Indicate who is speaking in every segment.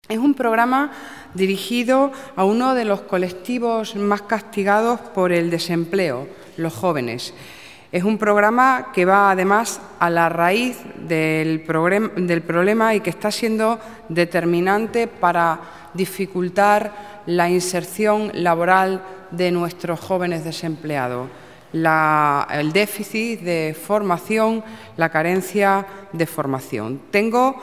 Speaker 1: Es un programa dirigido a uno de los colectivos más castigados por el desempleo, los jóvenes. Es un programa que va, además, a la raíz del problema y que está siendo determinante para dificultar la inserción laboral de nuestros jóvenes desempleados. El déficit de formación, la carencia de formación. Tengo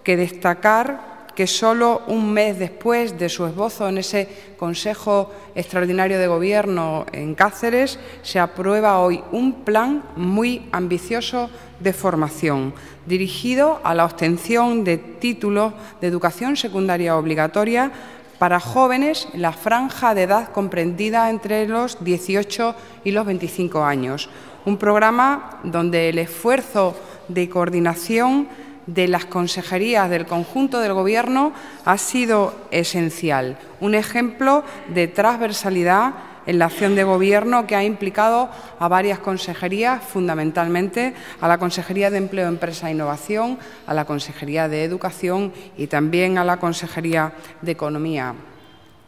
Speaker 1: que destacar que solo un mes después de su esbozo en ese Consejo Extraordinario de Gobierno en Cáceres, se aprueba hoy un plan muy ambicioso de formación, dirigido a la obtención de títulos de educación secundaria obligatoria para jóvenes en la franja de edad comprendida entre los 18 y los 25 años. Un programa donde el esfuerzo de coordinación de las consejerías del conjunto del Gobierno ha sido esencial. Un ejemplo de transversalidad en la acción de Gobierno que ha implicado a varias consejerías, fundamentalmente a la Consejería de Empleo, Empresa e Innovación, a la Consejería de Educación y también a la Consejería de Economía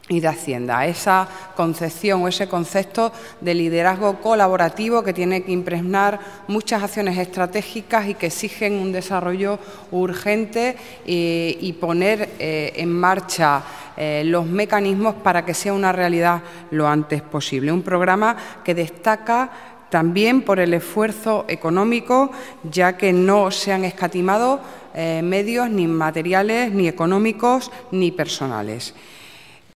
Speaker 1: y de Hacienda. Esa concepción o ese concepto de liderazgo colaborativo que tiene que impregnar muchas acciones estratégicas y que exigen un desarrollo urgente y poner en marcha los mecanismos para que sea una realidad lo antes posible. Un programa que destaca también por el esfuerzo económico, ya que no se han escatimado medios ni materiales, ni económicos, ni personales.